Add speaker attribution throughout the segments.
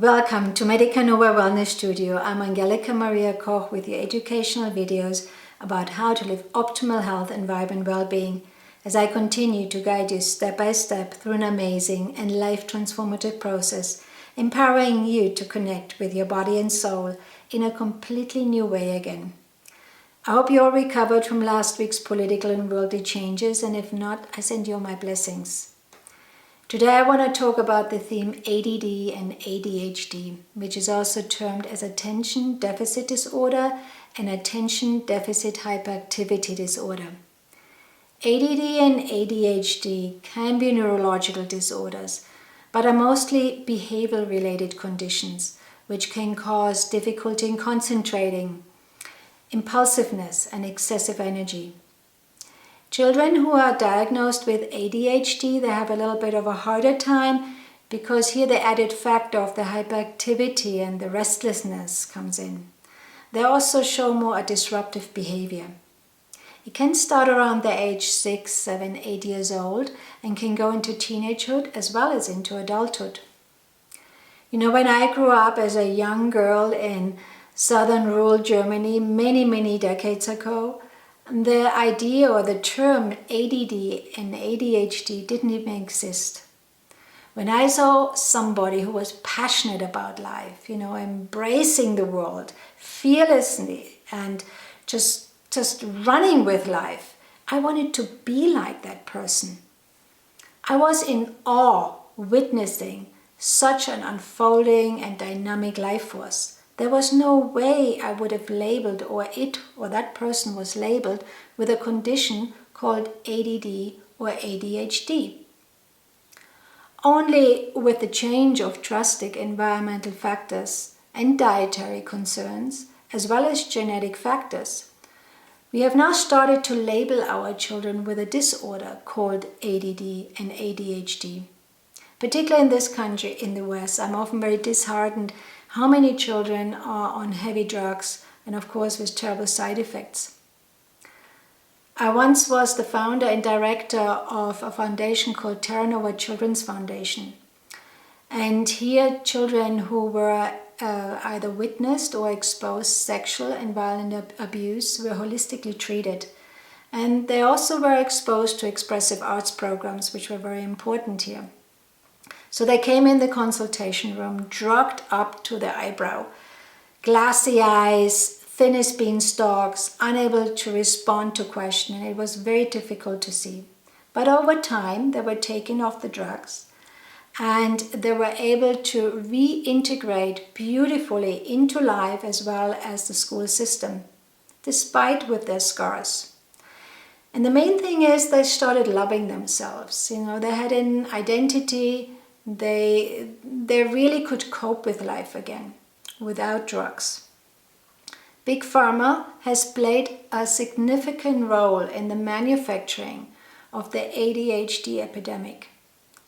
Speaker 1: Welcome to Medica Nova Wellness Studio. I'm Angelika Maria Koch with your educational videos about how to live optimal health and vibrant well-being as I continue to guide you step by step through an amazing and life-transformative process, empowering you to connect with your body and soul in a completely new way again. I hope you all recovered from last week's political and worldly changes, and if not, I send you all my blessings. Today I want to talk about the theme ADD and ADHD, which is also termed as Attention Deficit Disorder and Attention Deficit Hyperactivity Disorder. ADD and ADHD can be neurological disorders, but are mostly behavior-related conditions, which can cause difficulty in concentrating, impulsiveness, and excessive energy. Children who are diagnosed with ADHD, they have a little bit of a harder time because here the added factor of the hyperactivity and the restlessness comes in. They also show more a disruptive behavior. It can start around the age 6, 7, 8 years old and can go into teenagehood as well as into adulthood. You know, when I grew up as a young girl in southern rural Germany many decades ago, the idea or the term ADD and ADHD didn't even exist. When I saw somebody who was passionate about life, you know, embracing the world fearlessly and just running with life, I wanted to be like that person. I was in awe witnessing such an unfolding and dynamic life force. There was no way I would have labeled, or that person was labeled with a condition called ADD or ADHD. Only with the change of drastic environmental factors and dietary concerns, as well as genetic factors, we have now started to label our children with a disorder called ADD and ADHD. Particularly in this country, in the West, I'm often very disheartened how many children are on heavy drugs and of course with terrible side effects. I once was the founder and director of a foundation called Terra Nova Children's Foundation. And here children who were either witnessed or exposed sexual and violent abuse were holistically treated. And they also were exposed to expressive arts programs, which were very important here. So they came in the consultation room, drugged up to the eyebrow, glassy eyes, thin as beanstalks, unable to respond to questions. It was very difficult to see. But over time, they were taken off the drugs and they were able to reintegrate beautifully into life as well as the school system, despite with their scars. And the main thing is they started loving themselves. You know, they had an identity. They really could cope with life again without drugs. Big Pharma has played a significant role in the manufacturing of the ADHD epidemic.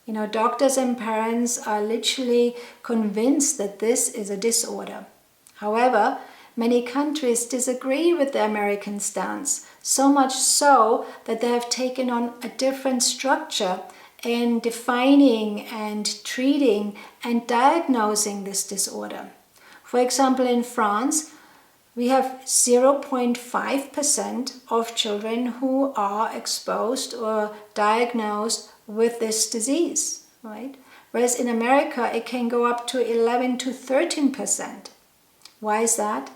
Speaker 1: You know, doctors and parents are literally convinced that this is a disorder. However, many countries disagree with the American stance, so much so that they have taken on a different structure in defining and treating and diagnosing this disorder. For example, in France, we have 0.5% of children who are exposed or diagnosed with this disease, right? Whereas in America, it can go up to 11 to 13%. Why is that?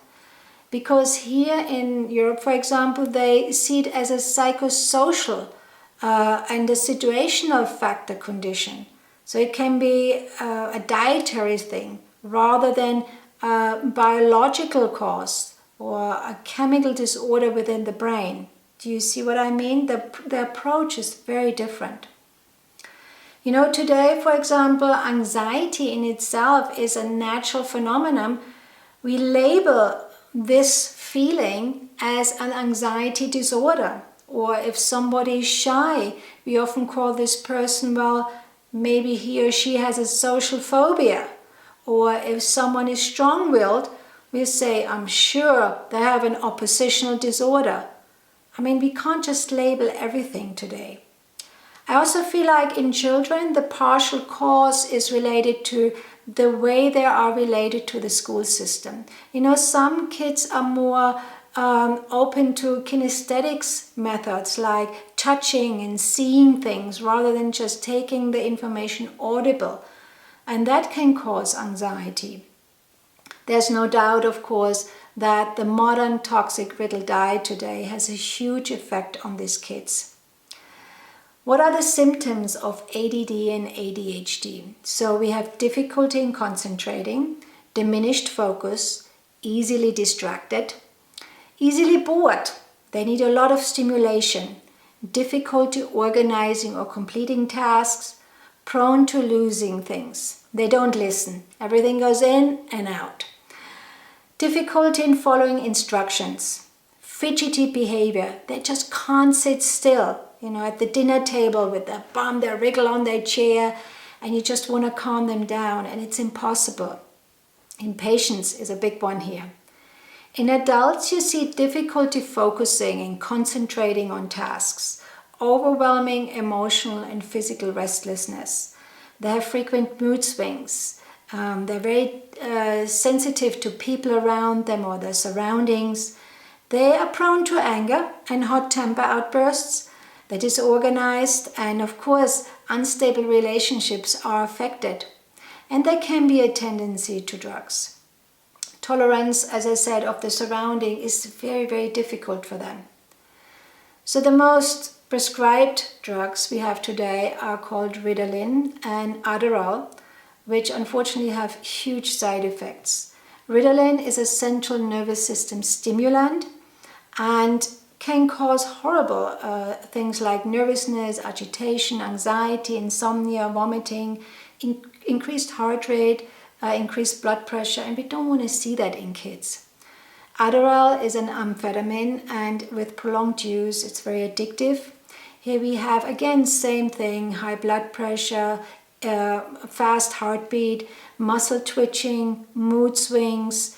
Speaker 1: Because here in Europe, for example, they see it as a psychosocial and a situational factor condition. So it can be a dietary thing rather than a biological cause or a chemical disorder within the brain. Do you see what I mean? The approach is very different. You know, today, for example, anxiety in itself is a natural phenomenon. We label this feeling as an anxiety disorder. Or if somebody is shy, we often call this person, well, maybe he or she has a social phobia. Or if someone is strong-willed, we say, I'm sure they have an oppositional disorder. I mean, we can't just label everything today. I also feel like in children, the partial cause is related to the way they are related to the school system. You know, some kids are more open to kinesthetics methods like touching and seeing things rather than just taking the information audible. And that can cause anxiety. There's no doubt, of course, that the modern toxic riddle diet today has a huge effect on these kids. What are the symptoms of ADD and ADHD? So we have difficulty in concentrating, diminished focus, easily distracted, easily bored. They need a lot of stimulation, difficulty organizing or completing tasks, prone to losing things. They don't listen. Everything goes in and out. Difficulty in following instructions, fidgety behavior. They just can't sit still, you know, at the dinner table with their bum, they wriggle on their chair, and you just want to calm them down, and it's impossible. Impatience is a big one here. In adults, you see difficulty focusing and concentrating on tasks, overwhelming emotional and physical restlessness. They have frequent mood swings. They're very sensitive to people around them or their surroundings. They are prone to anger and hot temper outbursts. They're disorganized, and of course, unstable relationships are affected. And there can be a tendency to drugs. Tolerance, as I said, of the surrounding is very, very difficult for them. So the most prescribed drugs we have today are called Ritalin and Adderall, which unfortunately have huge side effects. Ritalin is a central nervous system stimulant and can cause horrible things like nervousness, agitation, anxiety, insomnia, vomiting, increased heart rate, increased blood pressure, and we don't want to see that in kids. Adderall is an amphetamine, and with prolonged use, it's very addictive. Here we have, again, same thing, high blood pressure, fast heartbeat, muscle twitching, mood swings,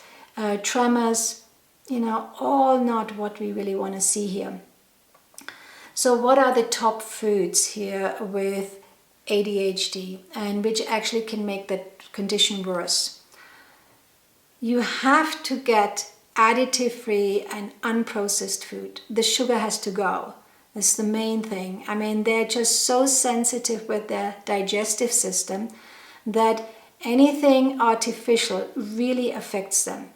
Speaker 1: tremors, you know, all not what we really want to see here. So what are the top foods here with ADHD and which actually can make the condition worse? You have to get additive-free and unprocessed food. The sugar has to go. That's the main thing. I mean, they're just so sensitive with their digestive system that anything artificial really affects them.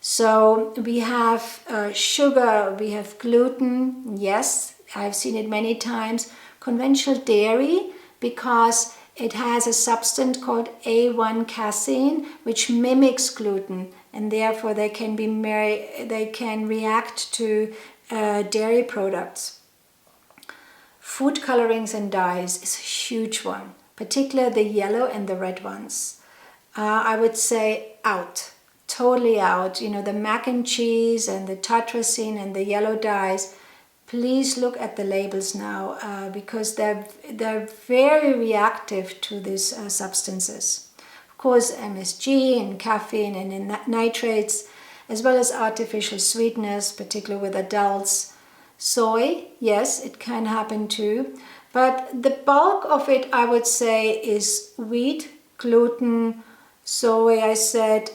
Speaker 1: So we have sugar, we have gluten, yes, I've seen it many times. Conventional dairy, because it has a substance called A1 casein, which mimics gluten, and therefore they can react to dairy products. Food colorings and dyes is a huge one, particularly the yellow and the red ones. I would say out, totally out. You know, the mac and cheese and the tartrazine and the yellow dyes. Please look at the labels now because they're very reactive to these substances. Of course, MSG and caffeine and nitrates, as well as artificial sweeteners, particularly with adults. Soy, yes, it can happen too. But the bulk of it, I would say, is wheat, gluten, soy, I said,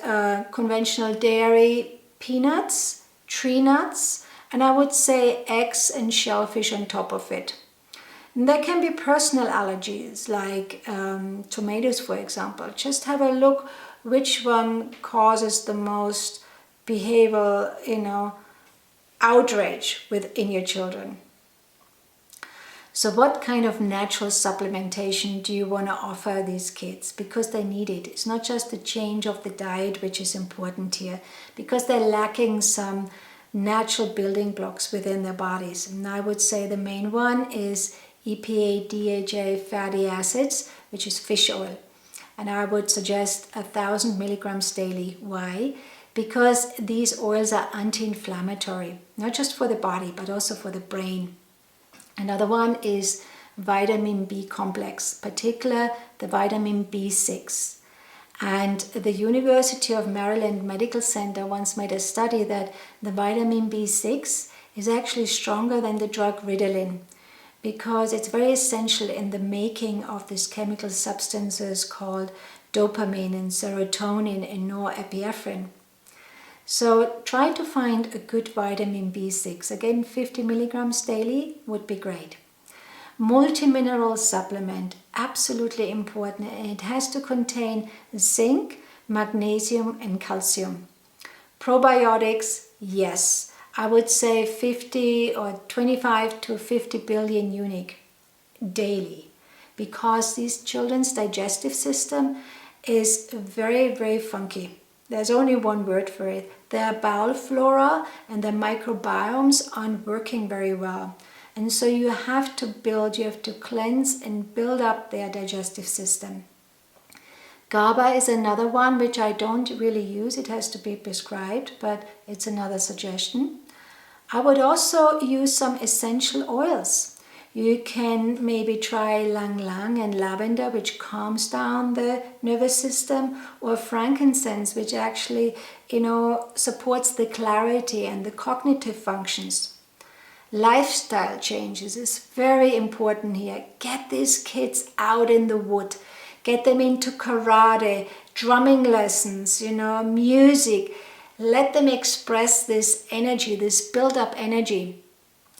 Speaker 1: conventional dairy, peanuts, tree nuts, and I would say eggs and shellfish on top of it. And there can be personal allergies like tomatoes, for example. Just have a look which one causes the most behavioral, outrage within your children. So what kind of natural supplementation do you want to offer these kids? Because they need it. It's not just the change of the diet which is important here, because they're lacking some natural building blocks within their bodies. And I would say the main one is EPA, DHA fatty acids, which is fish oil. And I would suggest 1,000 milligrams daily. Why? Because these oils are anti-inflammatory, not just for the body, but also for the brain. Another one is vitamin B complex, particularly the vitamin B6. And the University of Maryland Medical Center once made a study that the vitamin B6 is actually stronger than the drug Ritalin because it's very essential in the making of these chemical substances called dopamine and serotonin and norepinephrine. So try to find a good vitamin B6. Again, 50 milligrams daily would be great. Multimineral supplement, absolutely important, and it has to contain zinc, magnesium and calcium. Probiotics, yes, I would say 50 or 25 to 50 billion unique daily, because these children's digestive system is very, very funky. There's only one word for it. Their bowel flora and their microbiomes aren't working very well. And so you have to cleanse and build up their digestive system. GABA is another one which I don't really use. It has to be prescribed, but it's another suggestion. I would also use some essential oils. You can maybe try ylang ylang and lavender, which calms down the nervous system, or frankincense, which actually, supports the clarity and the cognitive functions. Lifestyle changes is very important here. Get these kids out in the wood. Get them into karate, drumming lessons, music. Let them express this energy, this build-up energy.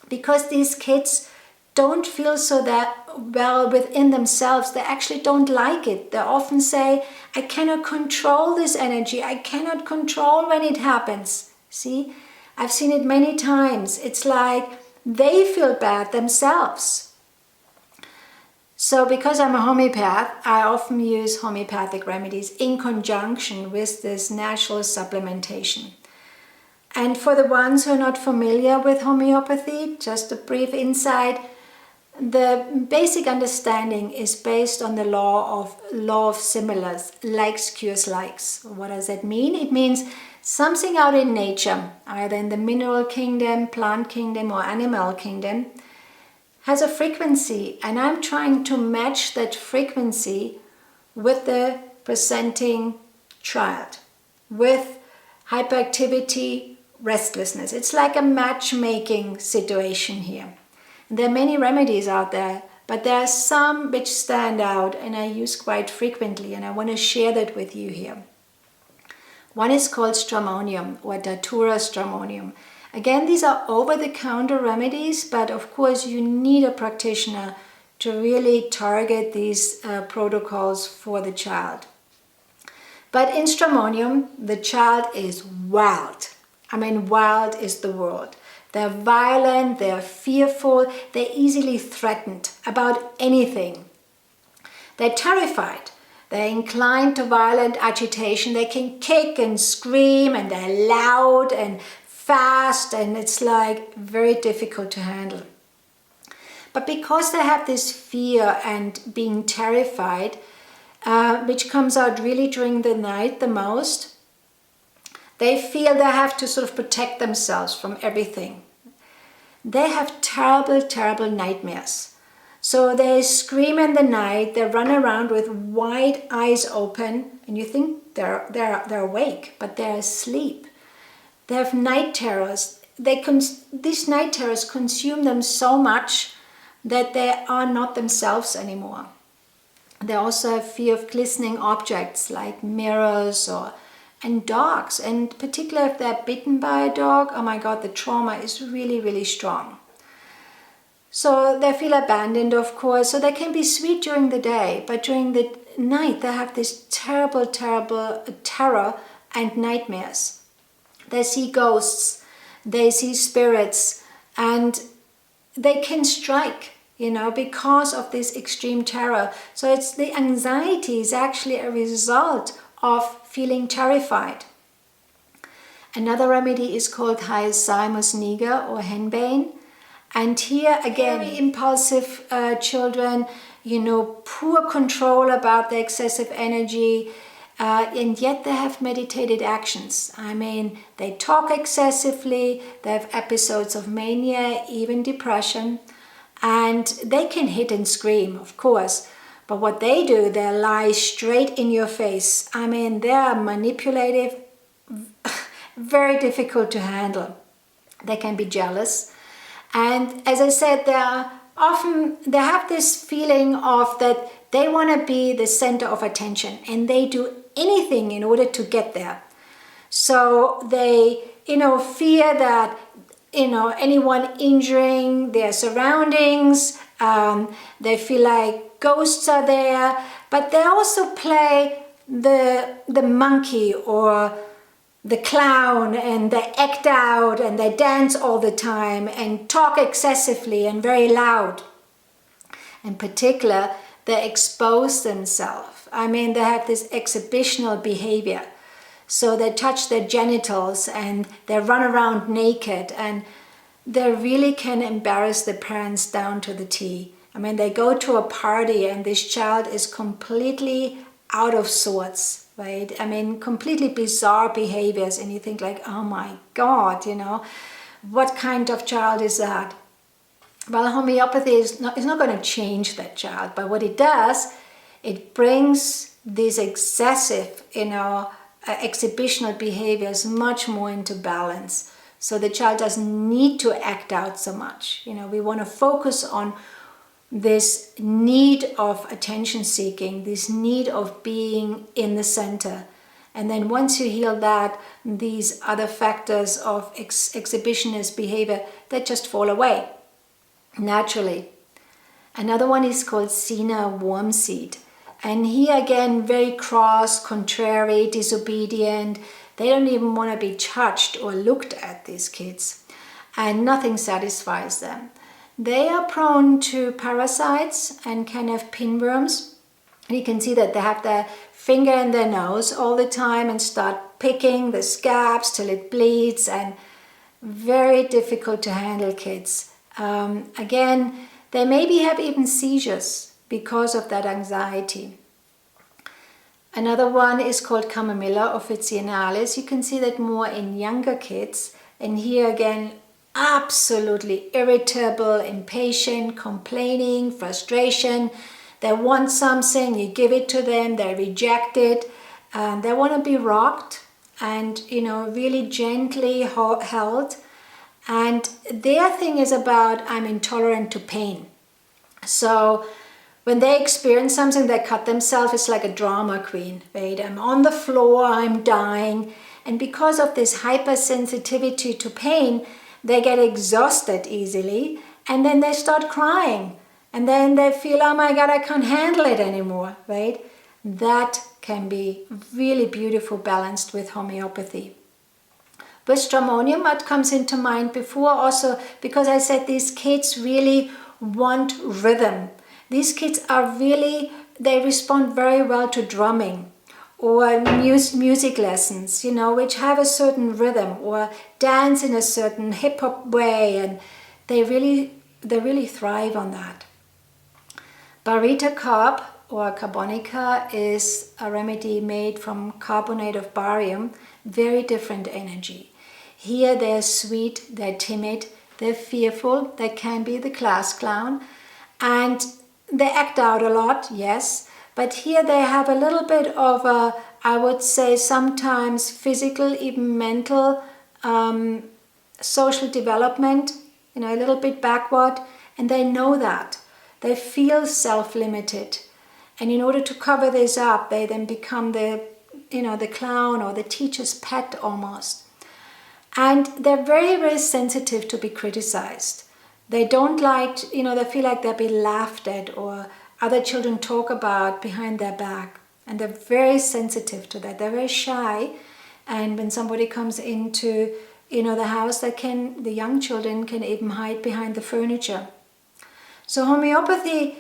Speaker 1: Because these kids don't feel so that well within themselves. They actually don't like it. They often say, I cannot control this energy. I cannot control when it happens. See, I've seen it many times. It's like they feel bad themselves. So because I'm a homeopath, I often use homeopathic remedies in conjunction with this natural supplementation. And for the ones who are not familiar with homeopathy, just a brief insight, the basic understanding is based on the law of similars, likes cures likes. What does that mean? It means something out in nature, either in the mineral kingdom, plant kingdom or animal kingdom, has a frequency, and I'm trying to match that frequency with the presenting child, with hyperactivity, restlessness. It's like a matchmaking situation here. There are many remedies out there, but there are some which stand out and I use quite frequently, and I want to share that with you here. One is called Stramonium or Datura Stramonium. Again, these are over-the-counter remedies, but of course you need a practitioner to really target these protocols for the child. But in Stramonium, the child is wild. I mean, wild is the word. They're violent, they're fearful, they're easily threatened about anything. They're terrified. They're inclined to violent agitation. They can kick and scream, and they're loud and fast, and it's like very difficult to handle. But because they have this fear and being terrified, which comes out really during the night the most, they feel they have to sort of protect themselves from everything. They have terrible, terrible nightmares. So they scream in the night, they run around with wide eyes open, and you think they're awake, but they're asleep. They have night terrors. These night terrors consume them so much that they are not themselves anymore. They also have fear of glistening objects like mirrors and dogs, and particularly if they're bitten by a dog, oh my God, the trauma is really, really strong. So they feel abandoned, of course, so they can be sweet during the day, but during the night they have this terrible, terrible terror and nightmares. They see ghosts, they see spirits, and they can strike, because of this extreme terror. So it's the anxiety is actually a result of feeling terrified. Another remedy is called HYOSCYAMUS niger or henbane. And here again, very impulsive children, poor control about their excessive energy, and yet they have meditated actions. I mean, they talk excessively, they have episodes of mania, even depression, and they can hit and scream, of course. But what they do, they lie straight in your face. I mean, they are manipulative, very difficult to handle. They can be jealous. And as I said, they have this feeling of that They want to be the center of attention, and they do anything in order to get there. So they, fear that, anyone injuring their surroundings. They feel like ghosts are there, but they also play the monkey or the clown, and they act out and they dance all the time and talk excessively and very loud. In particular, they expose themselves. I mean, they have this exhibitional behavior. So they touch their genitals and they run around naked, and they really can embarrass the parents down to the T. I mean, they go to a party and this child is completely out of sorts, right? I mean, completely bizarre behaviors, and you think like, oh my God, what kind of child is that? Well, homeopathy is not going to change that child, but what it does, it brings these excessive, exhibitional behaviors much more into balance. So the child doesn't need to act out so much. We want to focus on this need of attention seeking, this need of being in the center. And then once you heal that, these other factors of exhibitionist behavior, they just fall away naturally. Another one is called Sina wormseed. And here again, very cross, contrary, disobedient. They don't even want to be touched or looked at, these kids. And nothing satisfies them. They are prone to parasites and can have pinworms. And you can see that they have their finger in their nose all the time and start picking the scabs till it bleeds, and very difficult to handle kids. Again, they maybe have even seizures because of that anxiety. Another one is called CHAMOMILLA officinalis. You can see that more in younger kids. And here again, absolutely irritable, impatient, complaining, frustration. They want something, you give it to them, they reject it. They want to be rocked and, really gently held. And their thing is about, I'm intolerant to pain. So when they experience something, they cut themselves. It's like a drama queen, right? I'm on the floor, I'm dying. And because of this hypersensitivity to pain, they get exhausted easily, and then they start crying. And then they feel, oh my God, I can't handle it anymore, right? That can be really beautiful, balanced with homeopathy. With stramonium, what comes into mind before also, because I said these kids really want rhythm. These kids are really, they respond very well to drumming or music lessons, which have a certain rhythm, or dance in a certain hip-hop way, and they really thrive on that. Barita carb or carbonica is a remedy made from carbonate of barium, very different energy. Here they're sweet, they're timid, they're fearful, they can be the class clown, and they act out a lot, yes, but here they have a little bit of a, I would say sometimes physical, even mental, social development, a little bit backward, and they know that. They feel self-limited. And in order to cover this up, they then become the clown or the teacher's pet almost. And they're very, very sensitive to be criticized. They don't like, they feel like they'll be laughed at or other children talk about behind their back. And they're very sensitive to that. They're very shy. And when somebody comes into, the house, the young children can even hide behind the furniture. So homeopathy,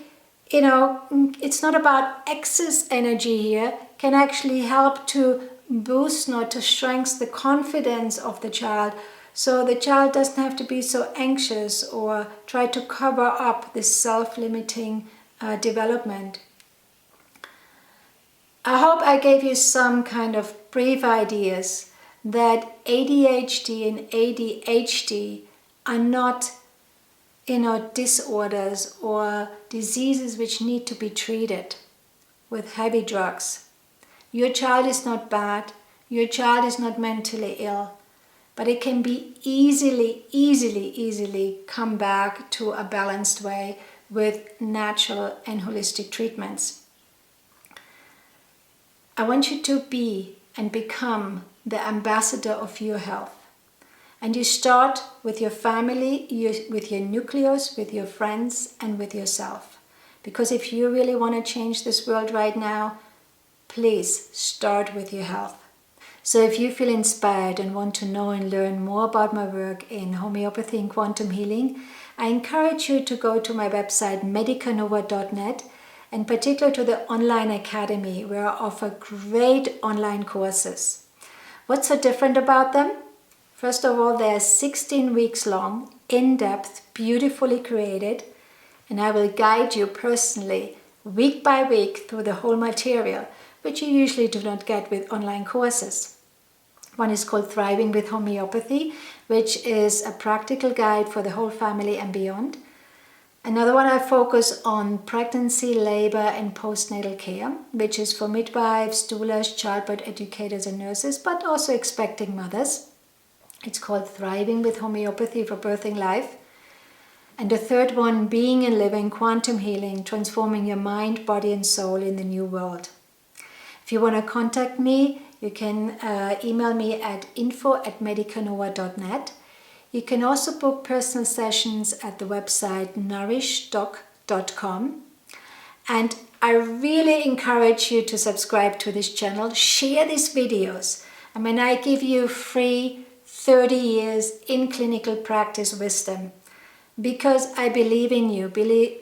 Speaker 1: it's not about excess energy here, can actually help to boost, not to strengthen the confidence of the child. So the child doesn't have to be so anxious or try to cover up this self-limiting development. I hope I gave you some kind of brief ideas that ADHD and ADHD are not, disorders or diseases which need to be treated with heavy drugs. Your child is not bad. Your child is not mentally ill. But it can be easily come back to a balanced way with natural and holistic treatments. I want you to be and become the ambassador of your health. And you start with your family, with your nucleus, with your friends, and with yourself. Because if you really want to change this world right now, please start with your health. So if you feel inspired and want to know and learn more about my work in homeopathy and quantum healing, I encourage you to go to my website medicanova.net, in particular to the online academy where I offer great online courses. What's so different about them? First of all, they are 16 weeks long, in-depth, beautifully created, and I will guide you personally week by week through the whole material, which you usually do not get with online courses. One is called Thriving with Homeopathy, which is a practical guide for the whole family and beyond. Another one I focus on pregnancy, labor, and postnatal care, which is for midwives, doulas, childbirth educators, and nurses, but also expecting mothers. It's called Thriving with Homeopathy for Birthing Life. And the third one, Being and Living Quantum Healing, Transforming Your Mind, Body, and Soul in the New World. If you want to contact me, you can email me at info@medicanova.net. You can also book personal sessions at the website nourishdoc.com. And I really encourage you to subscribe to this channel, share these videos. I mean, I give you free 30 years in clinical practice wisdom because I believe in you.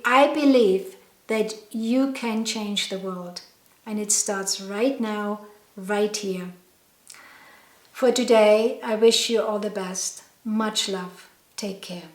Speaker 1: I believe that you can change the world. And it starts right now, right here. For today, I wish you all the best. Much love. Take care.